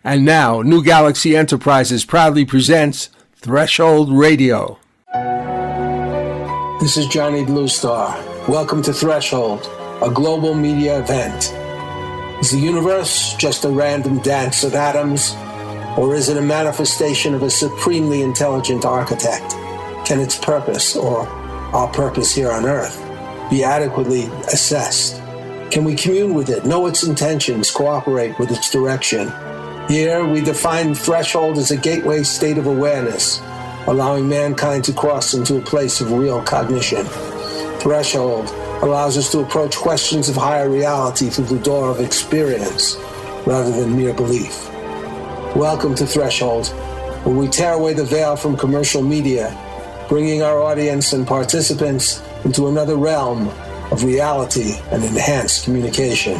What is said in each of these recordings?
And now, New Galaxy Enterprises proudly presents Threshold Radio. This is Johnny Bluestar. Welcome to Threshold, a global media event. Is the universe just a random dance of atoms, or is it a manifestation of a supremely intelligent architect? Can its purpose, or our purpose here on Earth, be adequately assessed? Can we commune with it, know its intentions, cooperate with its direction? Here, we define threshold as a gateway state of awareness, allowing mankind to cross into a place of real cognition. Threshold allows us to approach questions of higher reality through the door of experience, rather than mere belief. Welcome to Threshold, where we tear away the veil from commercial media, bringing our audience and participants into another realm of reality and enhanced communication.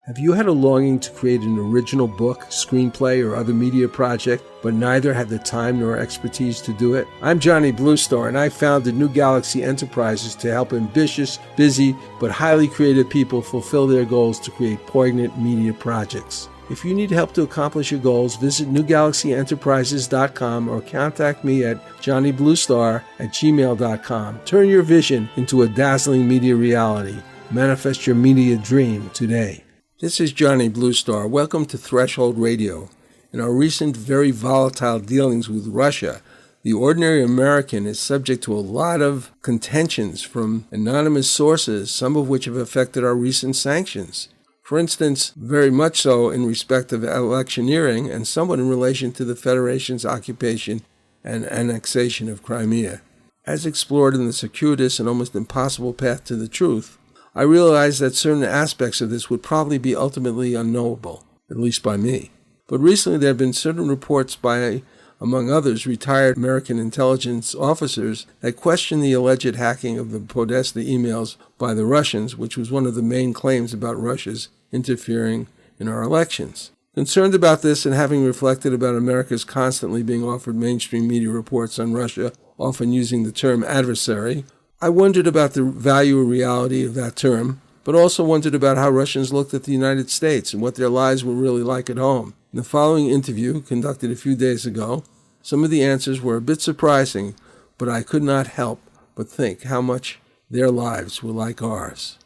Have you had a longing to create an original book, screenplay, or other media project, but neither had the time nor expertise to do it? I'm Johnny Bluestar, and I founded New Galaxy Enterprises to help ambitious, busy, but highly creative people fulfill their goals to create poignant media projects. If you need help to accomplish your goals, visit newgalaxyenterprises.com or contact me at johnnybluestar@gmail.com. Turn your vision into a dazzling media reality. Manifest your media dream today. This is Johnny Bluestar. Welcome to Threshold Radio. In our recent very volatile dealings with Russia, the ordinary American is subject to a lot of contentions from anonymous sources, some of which have affected our recent sanctions. For instance, very much so in respect of electioneering and somewhat in relation to the Federation's occupation and annexation of Crimea. As explored in the circuitous and almost impossible path to the truth, I realized that certain aspects of this would probably be ultimately unknowable, at least by me. But recently there have been certain reports by, among others, retired American intelligence officers that question the alleged hacking of the Podesta emails by the Russians, which was one of the main claims about Russia's interfering in our elections. Concerned about this and having reflected about America's constantly being offered mainstream media reports on Russia, often using the term adversary, I wondered about the value or reality of that term, but also wondered about how Russians looked at the United States and what their lives were really like at home. In the following interview, conducted a few days ago, some of the answers were a bit surprising, but I could not help but think how much their lives were like ours.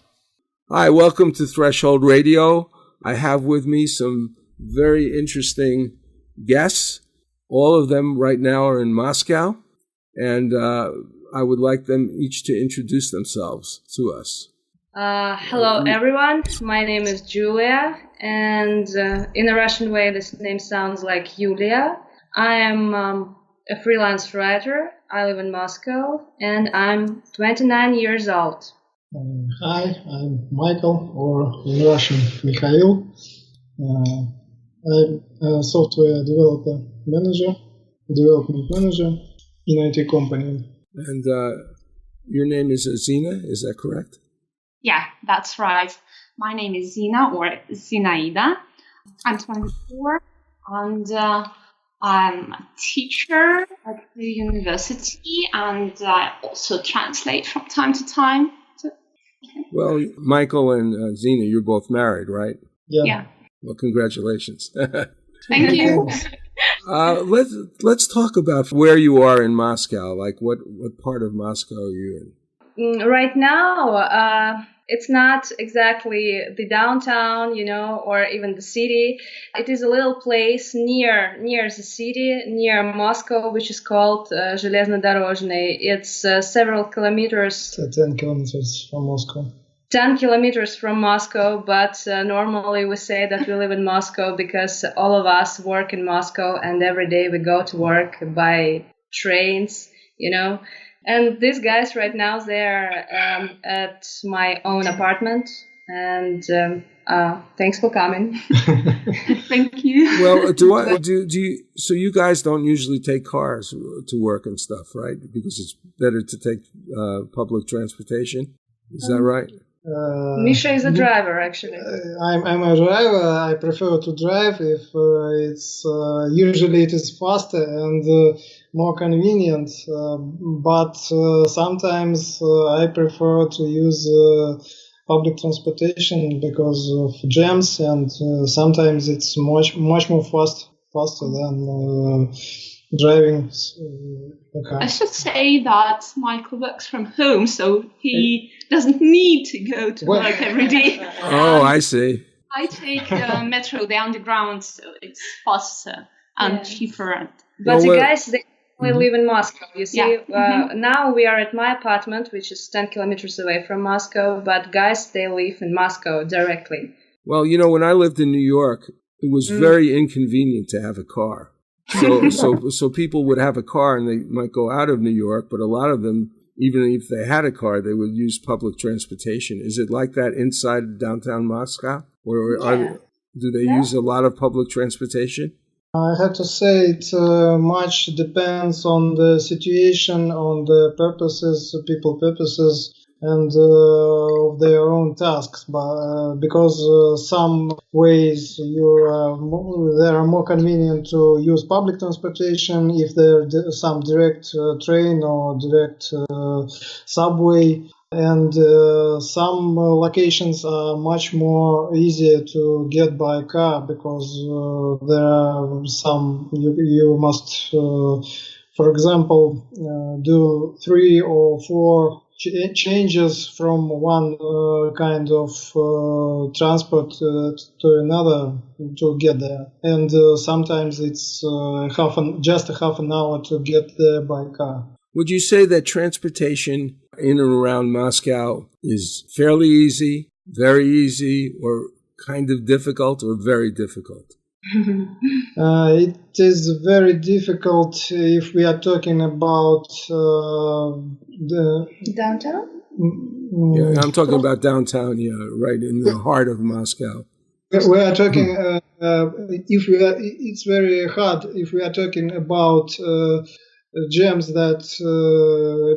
Hi, welcome to Threshold Radio. I have with me some very interesting guests. All of them right now are in Moscow, and I would like them each to introduce themselves to us. Hello, everyone. My name is Julia, and in a Russian way, this name sounds like Yulia. I am a freelance writer. I live in Moscow, and I'm 29 years old. Hi, I'm Michael, or in Russian, Mikhail. I'm a software development manager in IT company. And your name is Zeena, is that correct? Yeah, that's right. My name is Zeena, or Zinaida. I'm 24, and I'm a teacher at the university, and I also translate from time to time. Well, Michael and Zeena, you're both married, right? Yeah. Well, congratulations. Thank you. Let's talk about where you are in Moscow. Like, what part of Moscow are you in? Right now, it's not exactly the downtown, or even the city. It is a little place near the city, near Moscow, which is called Железнодорожный. It's several kilometers. 10 kilometers from Moscow. 10 kilometers from Moscow, but normally we say that we live in Moscow because all of us work in Moscow, and every day we go to work by trains, And these guys right now, they're at my own apartment, and thanks for coming. Thank you. Well, do you? So you guys don't usually take cars to work and stuff, right? Because it's better to take public transportation. Is that right? Misha is a driver, actually. I'm a driver. I prefer to drive if it's usually it is faster, and more convenient, but sometimes I prefer to use public transportation because of jams, and sometimes it's much more faster than driving a car. I should say that Michael works from home, so he doesn't need to go to work every day. Oh, I see. I take metro, the underground, so it's faster and cheaper. But the guys, they only live in Moscow. You see, now we are at my apartment, which is 10 kilometers away from Moscow, but guys, they live in Moscow directly. Well, when I lived in New York, it was very inconvenient to have a car. So people would have a car and they might go out of New York, but a lot of them, even if they had a car, they would use public transportation. Is it like that inside downtown Moscow? Or do they use a lot of public transportation? I have to say it much depends on the situation, on the people purposes, and of their own tasks. But because some ways they are more convenient to use public transportation if there's some direct train or direct subway. And some locations are much more easier to get by car because there are some you must, for example, do 3 or 4 changes from one kind of transport to another to get there, and sometimes it's just a half an hour to get there by car. Would you say that transportation in and around Moscow is fairly easy, very easy, or kind of difficult, or very difficult? It is very difficult if we are talking about the downtown. Yeah, I'm talking about downtown. Yeah, right in the heart of Moscow. We are talking. It's very hard if we are talking about jams that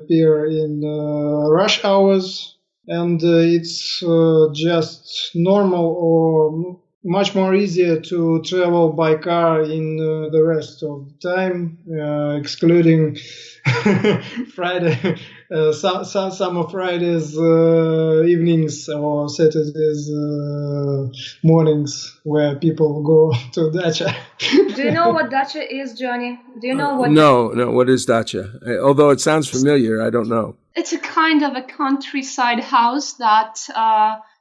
appear in rush hours, and it's just normal or much more easier to travel by car in the rest of the time, excluding Friday, summer Fridays evenings or Saturdays mornings where people go to dacha. Do you know what dacha is, Johnny? Do you know what? No. What is dacha? Although it sounds familiar, I don't know. It's a kind of a countryside house that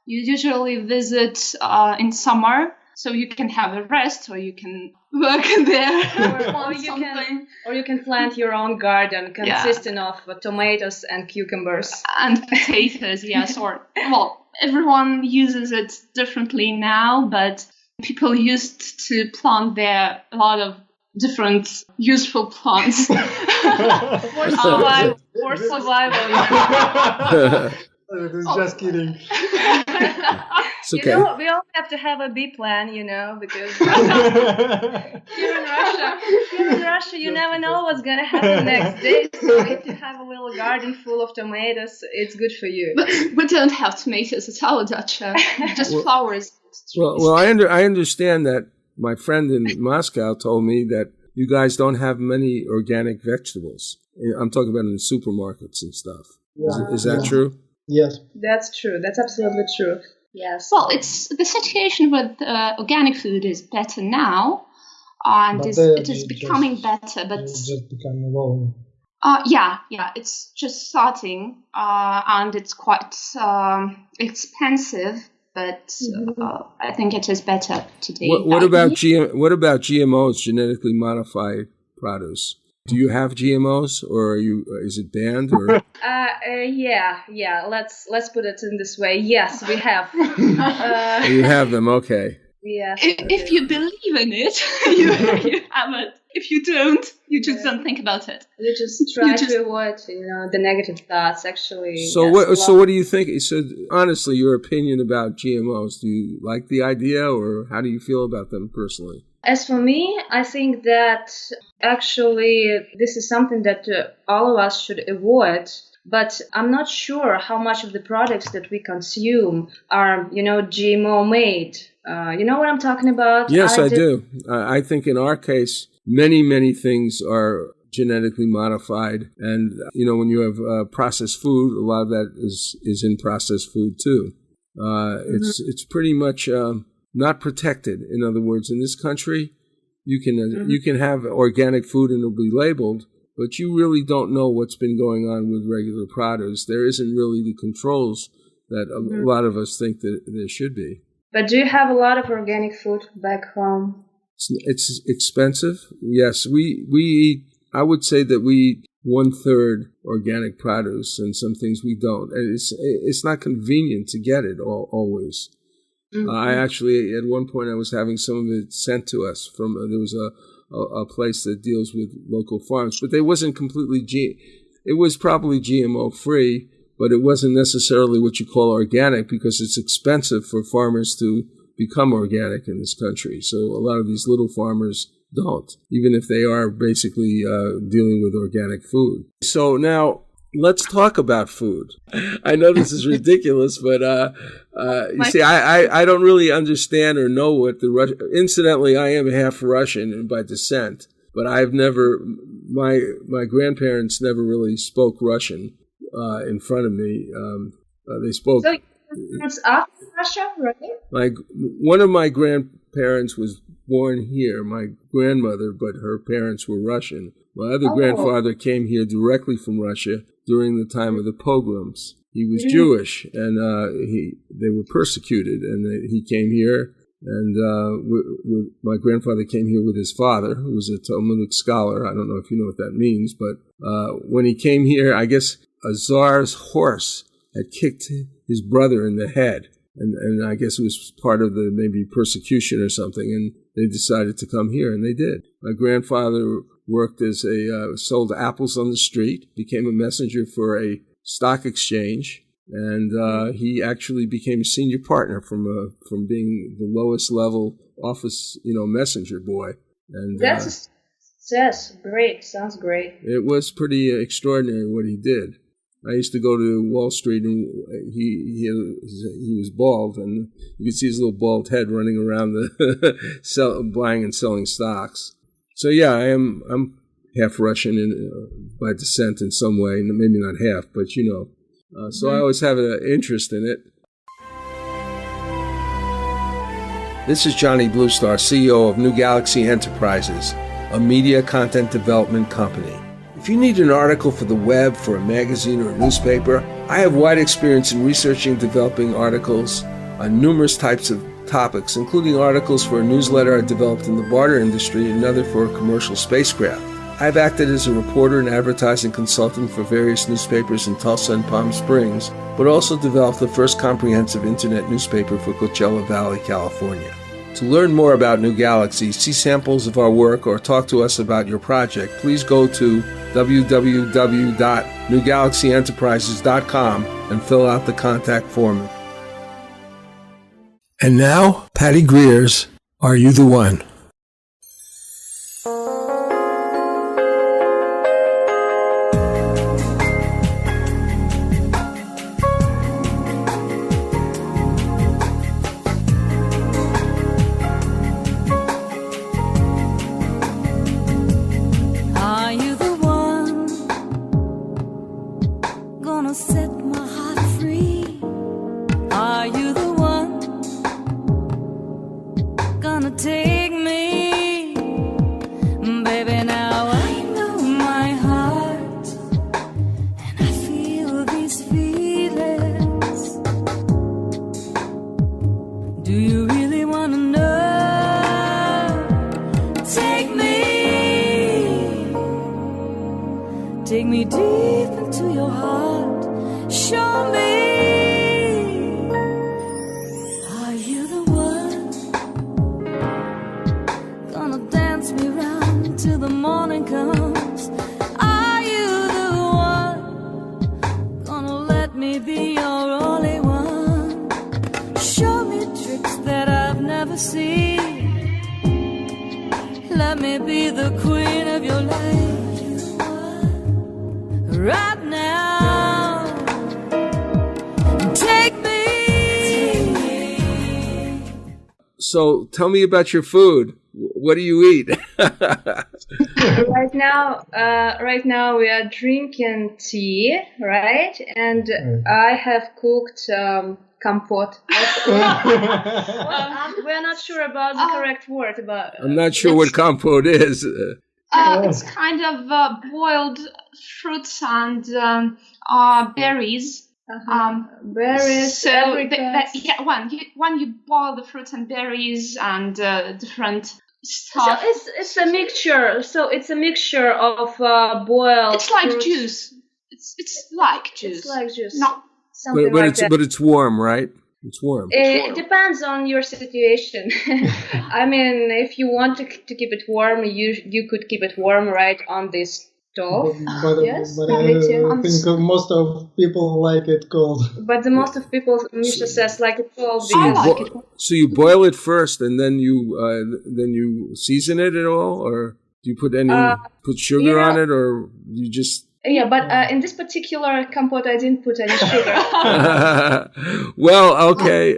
you usually visit in summer, so you can have a rest, or you can work there, or you can plant your own garden consisting of tomatoes and cucumbers and potatoes. Yes, or everyone uses it differently now, but people used to plant there a lot of different useful plants for survival. Just kidding. It's okay. We all have to have a B plan, because here in Russia, you never know what's going to happen next day. So if you have a little garden full of tomatoes, it's good for you. But we don't have tomatoes at our dacha, just flowers. Well, I understand that my friend in Moscow told me that you guys don't have many organic vegetables. I'm talking about in the supermarkets and stuff. Yeah. Is that true? Yes. That's true. That's absolutely true. Yes. Well, it's the situation with organic food is better now, and it is becoming better. But it's just becoming evolving. Yeah, it's just starting, and it's quite expensive. But I think it is better today. What about GMOs, genetically modified produce? Do you have GMOs, or is it banned? Or yeah. Let's put it in this way. Yes, we have. You have them, okay. Yeah. If you believe in it, you have it. If you don't, you just don't think about it. You just try to avoid, the negative thoughts. Actually. So what do you think? So honestly, your opinion about GMOs? Do you like the idea, or how do you feel about them personally? As for me, I think that actually this is something that all of us should avoid. But I'm not sure how much of the products that we consume are, GMO made. You know what I'm talking about? Yes, I do. I think in our case, many things are genetically modified. And, when you have processed food, a lot of that is in processed food too. It's pretty much not protected. In other words, in this country, you can have organic food and it'll be labeled, but you really don't know what's been going on with regular produce. There isn't really the controls that a lot of us think that there should be. But do you have a lot of organic food back home? It's expensive. Yes, we eat, I would say that we eat 1/3 organic produce, and some things we don't. And it's not convenient to get it always. I actually, at one point, I was having some of it sent to us from, there was a place that deals with local farms, but they wasn't completely, it was probably GMO free, but it wasn't necessarily what you call organic because it's expensive for farmers to become organic in this country. So a lot of these little farmers don't, even if they are basically dealing with organic food. So now let's talk about food. I know this is ridiculous, but you see, I don't really understand or know what incidentally, I am half Russian by descent, but I've never, my grandparents never really spoke Russian in front of me. They spoke. So it's after Russia, right? One of my grandparents was born here, my grandmother, but her parents were Russian. My other grandfather came here directly from Russia during the time of the pogroms. He was Jewish, and they were persecuted, and he came here, and my grandfather came here with his father, who was a Talmudic scholar. I don't know if you know what that means, but when he came here, I guess a czar's horse had kicked his brother in the head, and I guess it was part of the maybe persecution or something, and they decided to come here, and they did. My grandfather worked as sold apples on the street, became a messenger for a stock exchange, and he actually became a senior partner from being the lowest level office, messenger boy. And that's a success. Great, sounds great. It was pretty extraordinary what he did. I used to go to Wall Street, and he was bald, and you could see his little bald head running around buying and selling stocks. So yeah, I'm half Russian by descent in some way, maybe not half, but so I always have an interest in it. This is Johnny Bluestar, CEO of New Galaxy Enterprises, a media content development company. If you need an article for the web, for a magazine or a newspaper, I have wide experience in researching and developing articles on numerous types of topics, including articles for a newsletter I developed in the barter industry and another for a commercial spacecraft. I've acted as a reporter and advertising consultant for various newspapers in Tulsa and Palm Springs, but also developed the first comprehensive internet newspaper for Coachella Valley, California. To learn more about New Galaxy, see samples of our work, or talk to us about your project, please go to www.newgalaxyenterprises.com and fill out the contact form. And now, Patty Greer's Are You the One? Take me deep into your heart. Show me, are you the one? Gonna dance me round till the morning comes. Are you the one? Gonna let me be your only one. Show me tricks that I've never seen. Let me be the queen of your life right now. So tell me about your food. What do you eat? Right now we are drinking tea, right? And I have cooked compote. We're not sure about the correct word. I'm not sure what compote is. It's kind of boiled fruits and berries. Berries. So when you boil the fruits and berries and different stuff. So it's a mixture. So it's a mixture of boiled. It's like fruits. Juice. It's like juice. It's like juice. Not something but like it's that. but it's warm, right? It's warm. It depends on your situation. I mean, if you want to keep it warm, you could keep it warm right on this stove. Yes, but I think most of people like it cold. But the most of people, Misha says, like it cold. So you boil it first, and then you season it at all, or do you put sugar on it, or you just? Yeah, but in this particular compote, I didn't put any sugar. Well, okay.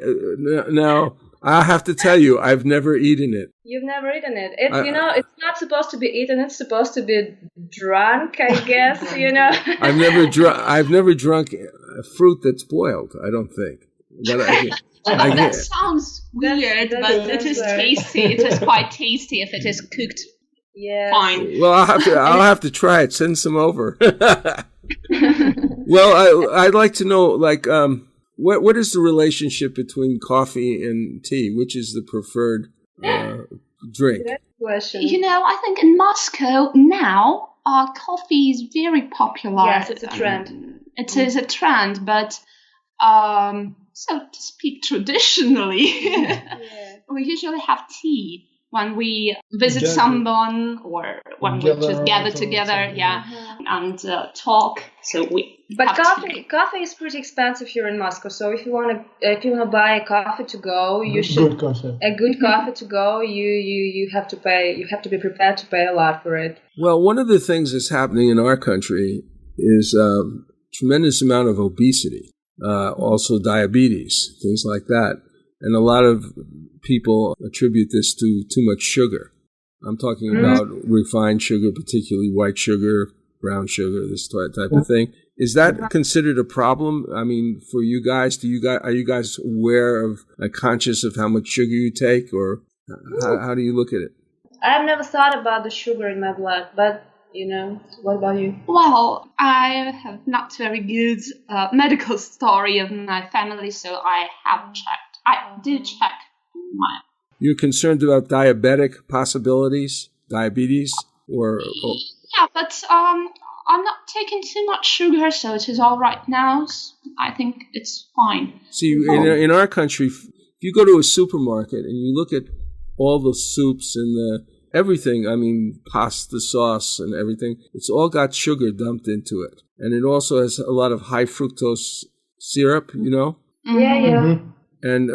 Now, I have to tell you, I've never eaten it. You've never eaten it. It's not supposed to be eaten. It's supposed to be drunk, I guess, I've never drunk a fruit that's boiled, I don't think. But that sounds weird, but it is tasty. It is quite tasty if it is cooked. Yeah. Fine. Well, I'll have to try it. Send some over. Well, I'd like to know, like, what is the relationship between coffee and tea? Which is the preferred drink? Good question. I think in Moscow now, coffee is very popular. Yes, it's a trend. It is a trend, but so to speak, traditionally, we usually have tea when we visit someone or when we just gather together, and talk. So But coffee is pretty expensive here in Moscow. So if you wanna buy a coffee to go, you should Good coffee. a good coffee to go. You have to pay. You have to be prepared to pay a lot for it. Well, one of the things that's happening in our country is tremendous amount of obesity, also diabetes, things like that. And a lot of people attribute this to too much sugar. I'm talking about refined sugar, particularly white sugar, brown sugar, this type of thing. Is that considered a problem? I mean, for you guys, are you guys aware of, conscious of how much sugar you take, or how do you look at it? I've never thought about the sugar in my blood, but what about you? Well, I have not very good medical story of my family, so I have checked. I do check mine. You're concerned about diabetic possibilities, diabetes, or? Yeah, but I'm not taking too much sugar, so it is all right now. I think it's fine. See, in our country, if you go to a supermarket and you look at all the soups and everything, I mean, pasta sauce and everything, it's all got sugar dumped into it. And it also has a lot of high fructose syrup, Yeah. Mm-hmm. And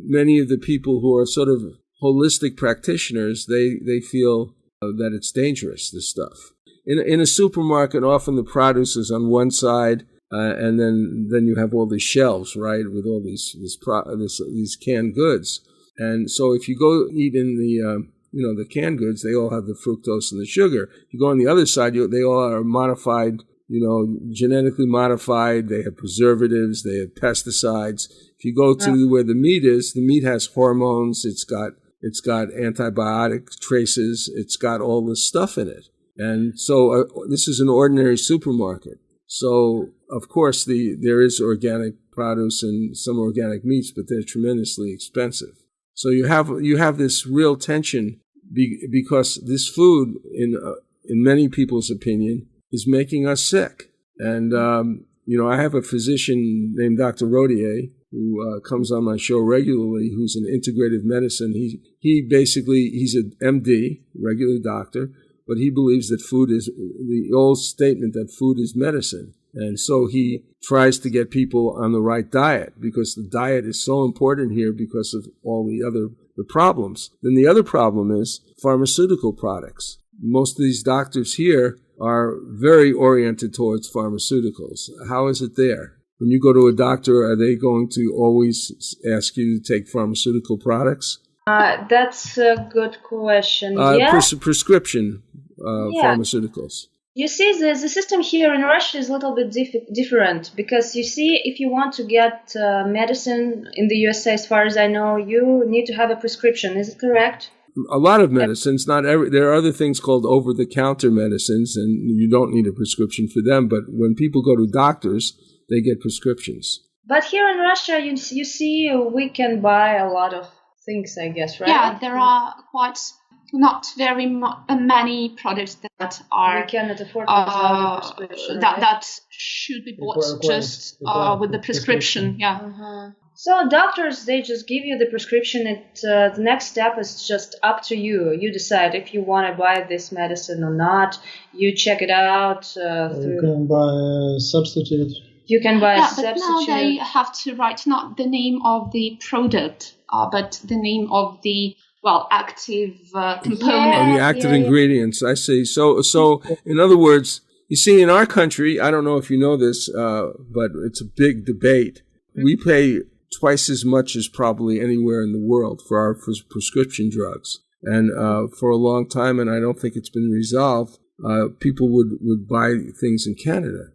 many of the people who are sort of holistic practitioners, they feel that it's dangerous, this stuff. In a supermarket, often the produce is on one side, and then you have all these shelves, right, with all these canned goods. And so if you go eat in the canned goods, they all have the fructose and the sugar. If you go on the other side, they all are modified, genetically modified. They have preservatives. They have pesticides. If you go to where the meat is, the meat has hormones. It's got antibiotic traces. It's got all this stuff in it. And so this is an ordinary supermarket. So, of course, there is organic produce and some organic meats, but they're tremendously expensive. So you have this real tension because this food, in many people's opinion, is making us sick. And, I have a physician named Dr. Rodier who comes on my show regularly, who's in integrative medicine. He's an MD, regular doctor, but he believes that food is the old statement that food is medicine. And so he tries to get people on the right diet because the diet is so important here because of all the problems. Then the other problem is pharmaceutical products. Most of these doctors here are very oriented towards pharmaceuticals. How is it there? When you go to a doctor, are they going to always ask you to take pharmaceutical products? That's a good question. Prescription Yeah. pharmaceuticals. You see, the system here in Russia is a little bit different because you see, if you want to get medicine in the USA, as far as I know, you need to have a prescription. Is it correct? A lot of medicines, not every. There are other things called over-the-counter medicines, and you don't need a prescription for them. But when people go to doctors, they get prescriptions. But here in Russia, you see, we can buy a lot of things, I guess, right? Yeah, there are quite not very many products that are we cannot afford to have a prescription, right? that should be bought just with the prescription. Yeah. Uh-huh. So doctors, they just give you the prescription. The next step is just up to you. You decide if you want to buy this medicine or not. You check it out. You can buy a substitute. You can buy a But substitute. now they have to write not the name of the product, but the name of the active component. The active ingredients. I see. So in other words, you see, in our country, I don't know if you know this, but it's a big debate. We pay twice as much as probably anywhere in the world for our prescription drugs. And for a long time, and I don't think it's been resolved, people would buy things in Canada.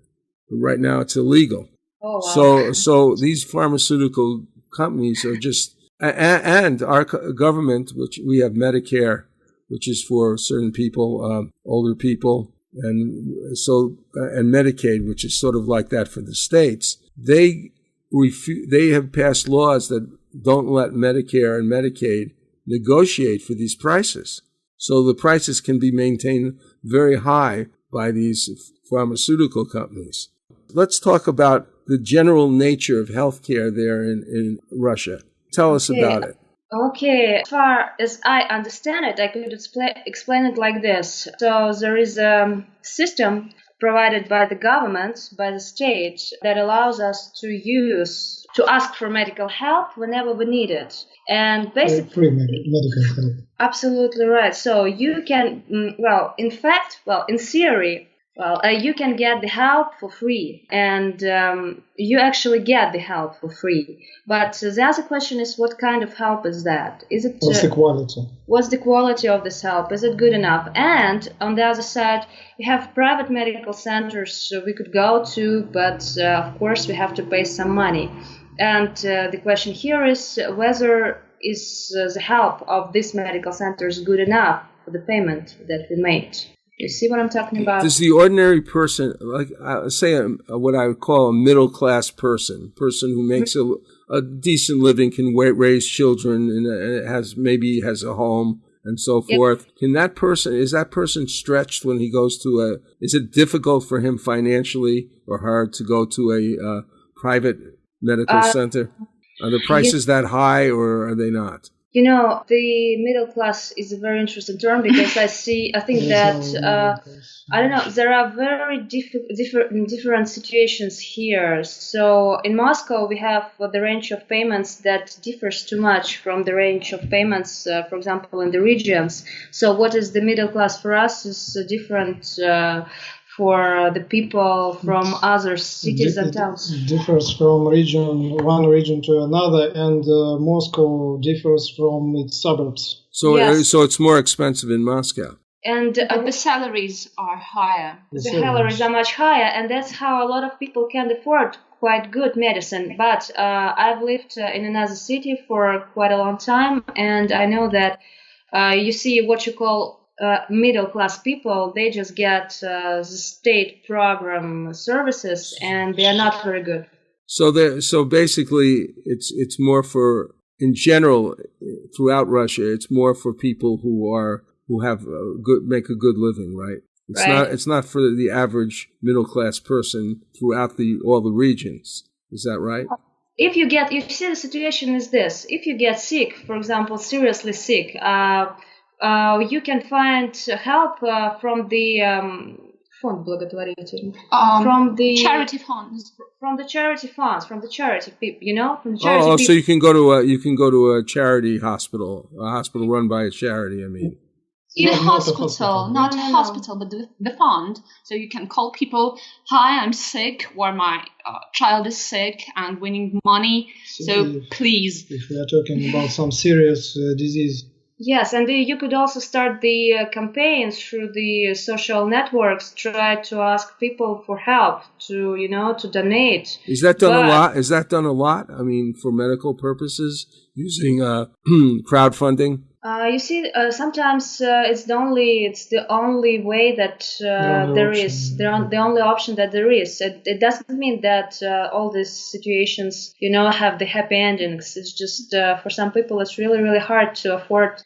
But right now, it's illegal. Oh, wow. So these pharmaceutical companies are just, and our government, which we have Medicare, which is for certain people, older people, and Medicaid, which is sort of like that for the states. They have passed laws that don't let Medicare and Medicaid negotiate for these prices. So the prices can be maintained very high by these pharmaceutical companies. Let's talk about the general nature of healthcare there in Russia. Tell us about it. Okay, as far as I understand it, I could explain it like this. So there is a system provided by the government, by the state, that allows us to ask for medical help whenever we need it. And basically, free medical help. Absolutely right. So you can, in theory, you can get the help for free, and you actually get the help for free. But the other question is, what kind of help is that? Is it what's the quality? What's the quality of this help? Is it good enough? And on the other side, we have private medical centers we could go to, but of course we have to pay some money. And the question here is whether the help of these medical centers good enough for the payment that we made. You see what I'm talking about? Does the ordinary person, like what I would call a middle-class person who makes a decent living, can raise children, and has a home and so forth, is that person stretched when he goes to is it difficult for him financially or hard to go to a private medical center? Are the prices that high, or are they not? You know, the middle class is a very interesting term because I think that, I don't know, there are very different situations here. So in Moscow, we have the range of payments that differs too much from the range of payments, for example, in the regions. So what is the middle class for us is different for the people from other cities and towns. It differs from one region to another, and Moscow differs from its suburbs. So, so it's more expensive in Moscow. And the salaries are higher. The salaries are much higher, and that's how a lot of people can afford quite good medicine. But I've lived in another city for quite a long time, and I know that you see what you call middle-class people, they just get the state program services, and they are not very good. So basically, it's more for, in general, throughout Russia, it's more for people who make a good living, right? It's not for the average middle-class person throughout all the regions. Is that right? You see, the situation is this: if you get sick, for example, seriously sick. You can find help from the fond благотворительный, from the charity funds, from the charity people, from the charity people. So you can go to a charity hospital, a hospital run by a charity. I mean, In a Not a hospital, not a No. hospital, but the fund. So you can call people, hi, I'm sick, or my child is sick and we need money. So please. If we are talking about some serious disease. Yes, and you could also start the campaigns through the social networks, try to ask people for help, to donate. Is that done a lot? Is that done a lot? I mean, for medical purposes, using crowdfunding? You see, sometimes it's the only way that there is, the only option that there is. It doesn't mean that all these situations, have the happy endings. It's just for some people, it's really, really hard to afford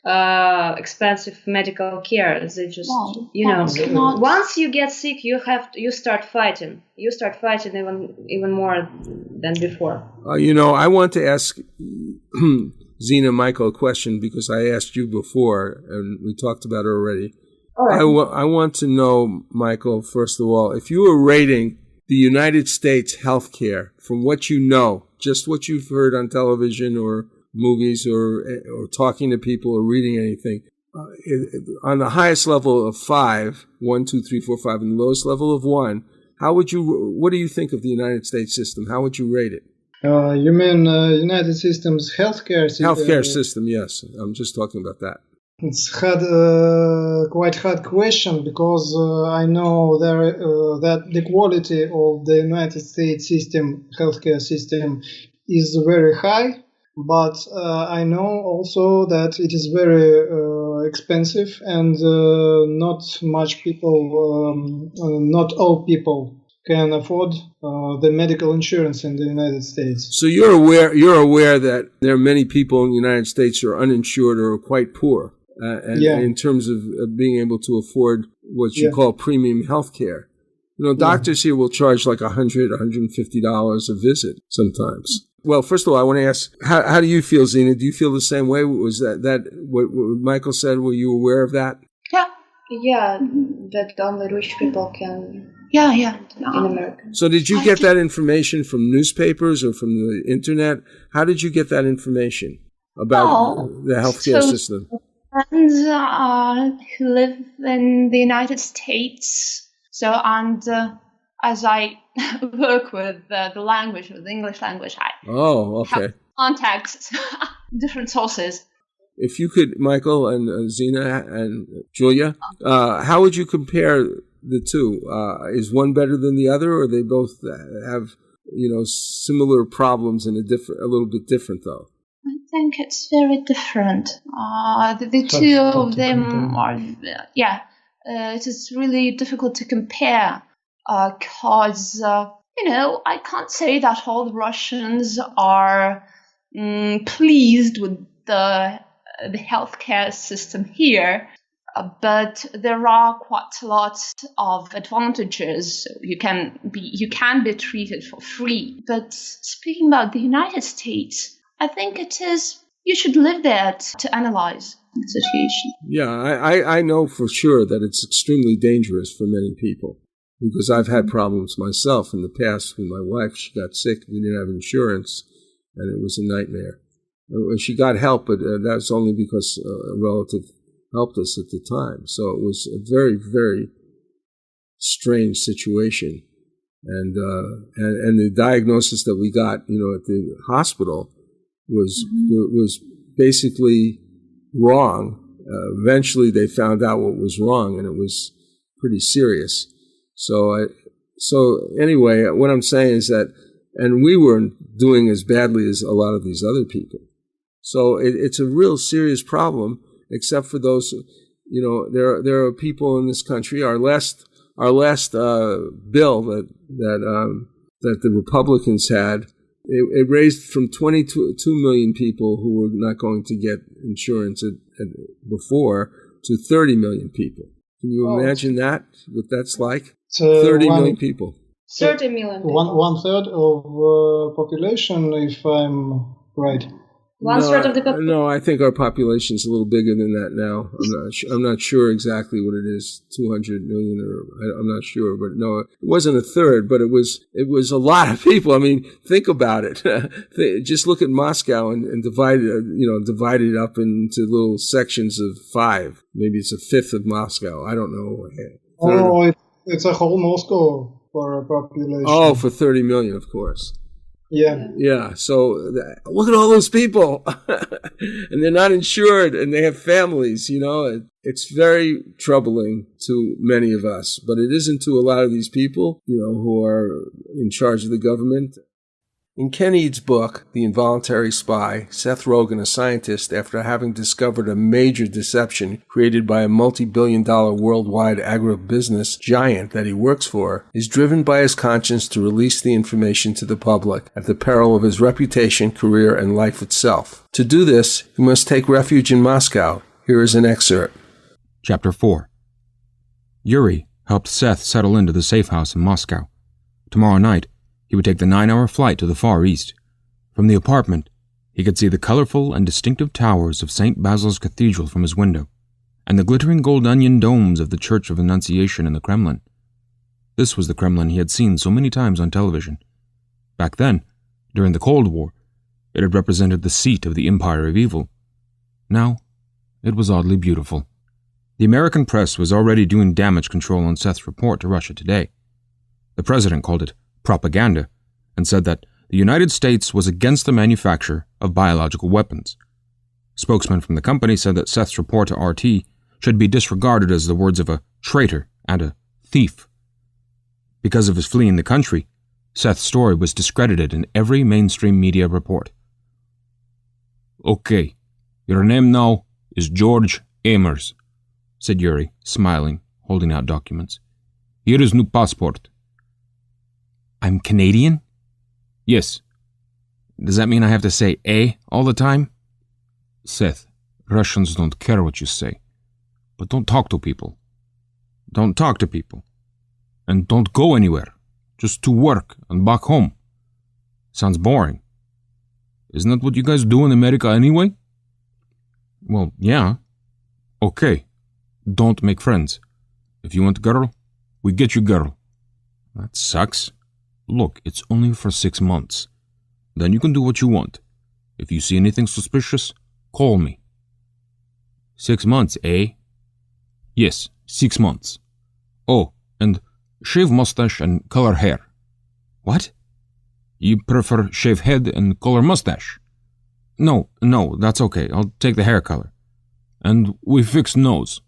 expensive medical care. They just, once you get sick, you start fighting. You start fighting even more than before. I want to ask Zeena, Michael, a question because I asked you before and we talked about it already. All right. I want to know, Michael, first of all, if you were rating the United States healthcare from what you know, just what you've heard on television or movies or talking to people or reading anything, on the highest level of 5, 1, 2, 3, 4, 5, and the lowest level of 1, what do you think of the United States system? How would you rate it? You mean United System's healthcare system? Healthcare system, yes. I'm just talking about that. It's quite hard question because I know that the quality of the United States healthcare system is very high, but I know also that it is very expensive and not all people can afford the medical insurance in the United States. So you're aware that there are many people in the United States who are uninsured or quite poor, in terms of being able to afford what you call premium health care. Doctors here will charge like $100, $150 a visit sometimes. Well, first of all, I want to ask, how do you feel, Zeena? Do you feel the same way? Was that what Michael said? Were you aware of that? Yeah, that only rich people can. Yeah. In America. So did you get that information from newspapers or from the internet? How did you get that information about the healthcare system? Friends who live in the United States. So, and as I work with the English language, I have contacts, different sources. If you could, Michael and Zeena and Julia, how would you compare the two? Is one better than the other, or they both have, similar problems and a little bit different though? I think it's very different. The two of them are, it is really difficult to compare because, I can't say that all the Russians are pleased with the healthcare system here. But there are quite a lot of advantages. You can be treated for free. But speaking about the United States, I think you should live there to analyze the situation. Yeah, I know for sure that it's extremely dangerous for many people because I've had problems myself in the past with my wife. She got sick, we didn't have insurance, and it was a nightmare. She got help, but that's only because a relative helped us at the time. So it was a very, very strange situation. And the diagnosis that we got, at the hospital was basically wrong. Eventually they found out what was wrong, and it was pretty serious. So anyway, what I'm saying is that, and we weren't doing as badly as a lot of these other people. So it's a real serious problem. Except for those, there are people in this country. Our last bill that the Republicans had, it raised from 22 million people who were not going to get insurance before to 30 million people. Can you imagine that? What that's like? 30 million people. 30 million people. One third of population, if I'm right. 1/3 of the population? No, I think our population is a little bigger than that now. I'm not sure exactly what it is, 200 million, I'm not sure. But no, it wasn't a third, but it was a lot of people. I mean, think about it. Just look at Moscow and divide it up into little sections of 5. Maybe it's a fifth of Moscow. I don't know. Oh, it's a whole Moscow for a population. Oh, for 30 million, of course. Yeah. Yeah. So look at all those people, and they're not insured, and they have families. It's very troubling to many of us, but it isn't to a lot of these people, who are in charge of the government. In Ken Eads' book, The Involuntary Spy, Seth Rogen, a scientist, after having discovered a major deception created by a multi-billion-dollar worldwide agribusiness giant that he works for, is driven by his conscience to release the information to the public at the peril of his reputation, career, and life itself. To do this, he must take refuge in Moscow. Here is an excerpt. Chapter 4. Yuri helped Seth settle into the safe house in Moscow. Tomorrow night, he would take the 9-hour flight to the Far East. From the apartment, he could see the colorful and distinctive towers of St. Basil's Cathedral from his window, and the glittering gold onion domes of the Church of Annunciation in the Kremlin. This was the Kremlin he had seen so many times on television. Back then, during the Cold War, it had represented the seat of the Empire of Evil. Now, it was oddly beautiful. The American press was already doing damage control on Seth's report to Russia Today. The president called it propaganda, and said that the United States was against the manufacture of biological weapons. Spokesman from the company said that Seth's report to RT should be disregarded as the words of a traitor and a thief. Because of his fleeing the country, Seth's story was discredited in every mainstream media report. "Okay, your name now is George Amers," said Yuri, smiling, holding out documents. "Here is new passport." "I'm Canadian?" "Yes." "Does that mean I have to say A all the time?" "Seth, Russians don't care what you say. But don't talk to people. Don't talk to people. And don't go anywhere. Just to work and back home. Sounds boring. Isn't that what you guys do in America anyway?" "Well, yeah." "Okay. Don't make friends. If you want a girl, we get you girl." "That sucks. Look, it's only for 6 months. Then you can do what you want. If you see anything suspicious, call me." 6 months, eh?" "Yes, 6 months. Oh, and shave mustache and color hair." "What?" "You prefer shave head and color mustache?" No, that's okay. I'll take the hair color. "And we fix nose."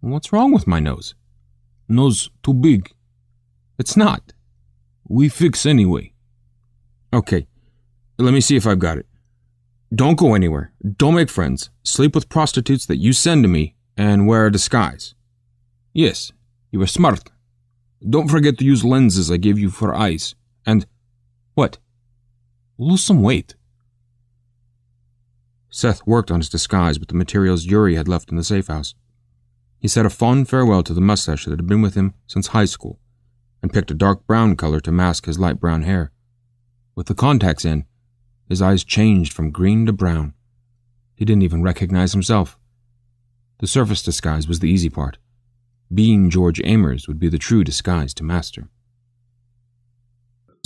"What's wrong with my nose?" "Nose too big." "It's not." "We fix anyway." "Okay, let me see if I've got it. Don't go anywhere, don't make friends, sleep with prostitutes that you send to me, and wear a disguise." "Yes, you are smart. Don't forget to use lenses I gave you for eyes, and..." "What?" "Lose some weight." Seth worked on his disguise with the materials Yuri had left in the safe house. He said a fond farewell to the mustache that had been with him since high school, and picked a dark brown color to mask his light brown hair. With the contacts in, his eyes changed from green to brown. He didn't even recognize himself. The surface disguise was the easy part. Being George Amers would be the true disguise to master.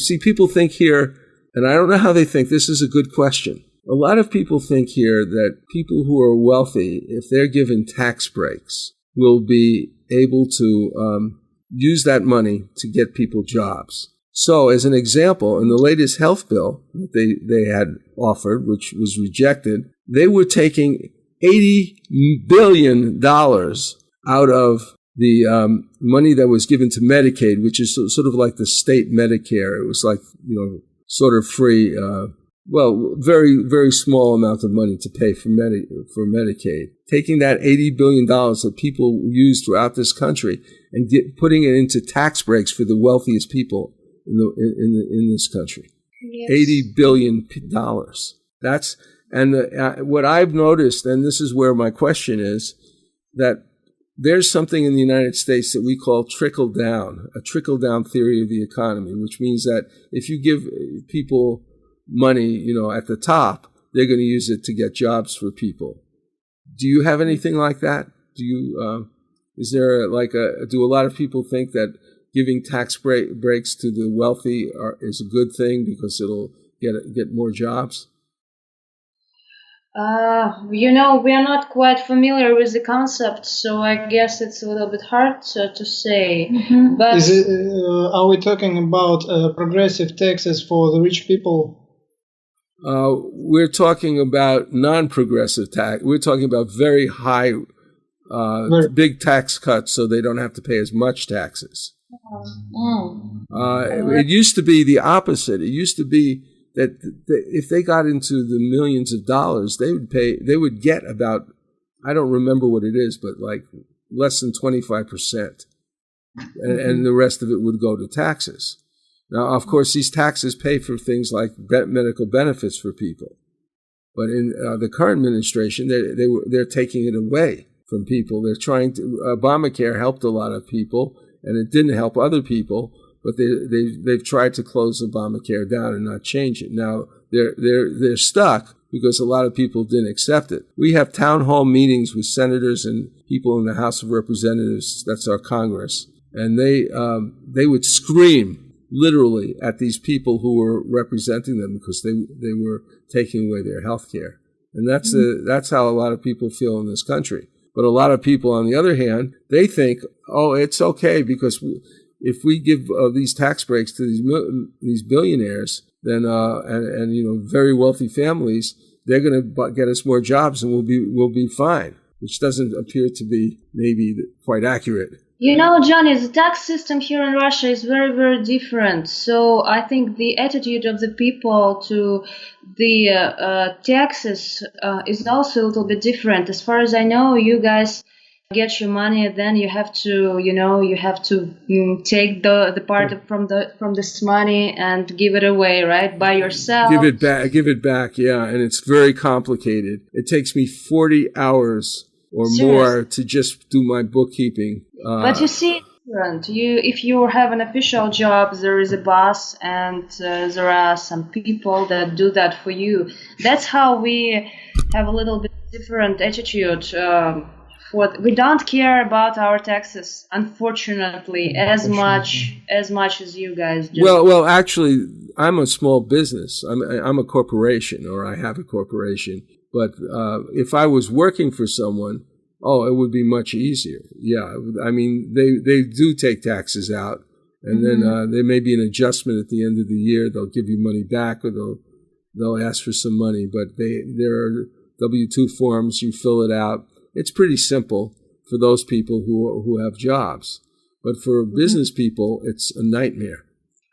See, people think here, and I don't know how they think, this is a good question. A lot of people think here that people who are wealthy, if they're given tax breaks, will be able to use that money to get people jobs. So, as an example, in the latest health bill that they had offered, which was rejected, they were taking $80 billion out of the money that was given to Medicaid, which is sort of like the state Medicare. It was like, sort of free, very, very small amount of money to pay for Medicaid. Taking that $80 billion that people use throughout this country and putting it into tax breaks for the wealthiest people in this country. Yes. $80 billion. What I've noticed, and this is where my question is, that there's something in the United States that we call a trickle-down theory of the economy, which means that if you give people money, at the top, they're going to use it to get jobs for people. Do you have anything like that? Do you, is there do a lot of people think that giving tax breaks to the wealthy is a good thing because it'll get more jobs? We are not quite familiar with the concept, so I guess it's a little bit hard to say. Mm-hmm. But are we talking about progressive taxes for the rich people? We're talking about non-progressive tax. We're talking about very high, big tax cuts so they don't have to pay as much taxes. It used to be the opposite. It used to be that if they got into the millions of dollars, they would get about, I don't remember what it is, but like less than 25%. And the rest of it would go to taxes. Now, of course, these taxes pay for things like medical benefits for people. But in the current administration, they're taking it away from people. They're trying to, Obamacare helped a lot of people, and it didn't help other people. But they've tried to close Obamacare down and not change it. Now they're stuck because a lot of people didn't accept it. We have town hall meetings with senators and people in the House of Representatives. That's our Congress, and they would scream literally at these people who were representing them because they were taking away their health care. And that's how a lot of people feel in this country. But a lot of people, on the other hand, they think, oh, it's okay because if we give these tax breaks to these billionaires, then and very wealthy families, they're going to get us more jobs and we'll be fine, which doesn't appear to be maybe quite accurate. Johnny, the tax system here in Russia is very, very different. So I think the attitude of the people to the taxes is also a little bit different. As far as I know, you guys get your money, and then you have to, take the part from this money and give it away, right, by yourself. Give it back, yeah. And it's very complicated. It takes me 40 hours or more to just do my bookkeeping. But you see, if you have an official job, there is a boss, and there are some people that do that for you. That's how we have a little bit different attitude. We don't care about our taxes, unfortunately, as much as you guys do. Well, actually, I'm a small business. I'm a corporation, or I have a corporation. But if I was working for someone, it would be much easier. Yeah, I mean, they do take taxes out, and then there may be an adjustment at the end of the year. They'll give you money back, or they'll ask for some money. But there are W-2 forms. You fill it out. It's pretty simple for those people who have jobs. But for business people, it's a nightmare.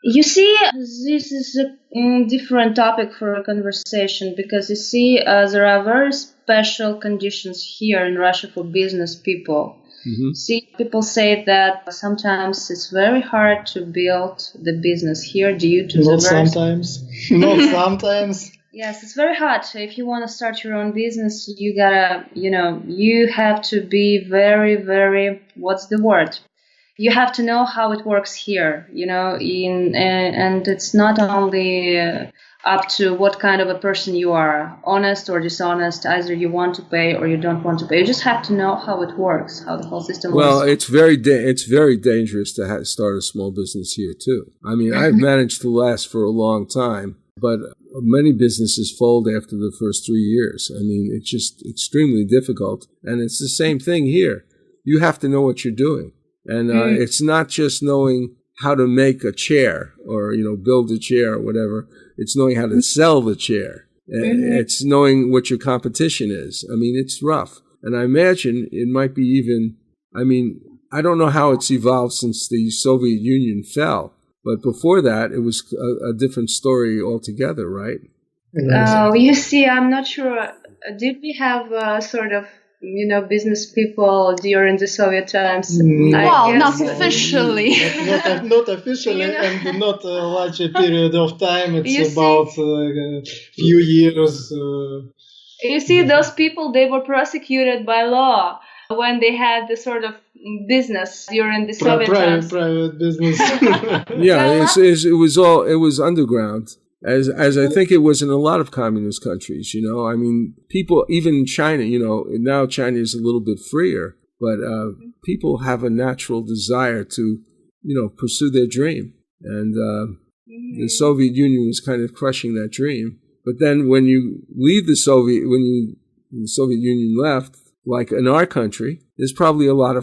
You see, this is a different topic for a conversation because, you see, there are very special conditions here in Russia for business people. Mm-hmm. See, people say that sometimes it's very hard to build the business here due to Not sometimes. Yes, it's very hard. If you want to start your own business, you gotta, you have to be very, very, what's the word? You have to know how it works here, and it's not only up to what kind of a person you are, honest or dishonest, either you want to pay or you don't want to pay. You just have to know how it works, how the whole system works. Well, it's very dangerous to start a small business here, too. I mean, I've managed to last for a long time, but many businesses fold after the first 3 years. I mean, it's just extremely difficult. And it's the same thing here. You have to know what you're doing. And it's not just knowing how to make a chair or, build a chair or whatever. It's knowing how to sell the chair. It's knowing what your competition is. I mean, it's rough. And I imagine it might be I don't know how it's evolved since the Soviet Union fell. But before that, it was a different story altogether, right? You see, I'm not sure. Did we have sort of, business people during the Soviet times? Well, not officially. Not officially, and not a large period of time. It's about a few years. You see, those people, they were prosecuted by law when they had the sort of business during the Soviet times. Private business. Yeah, it was underground. as I think it was in a lot of communist countries, I mean, people, even in China, now China is a little bit freer, but people have a natural desire to, pursue their dream. And the Soviet Union was kind of crushing that dream. But then when you leave the Soviet Union left, like in our country, there's probably a lot of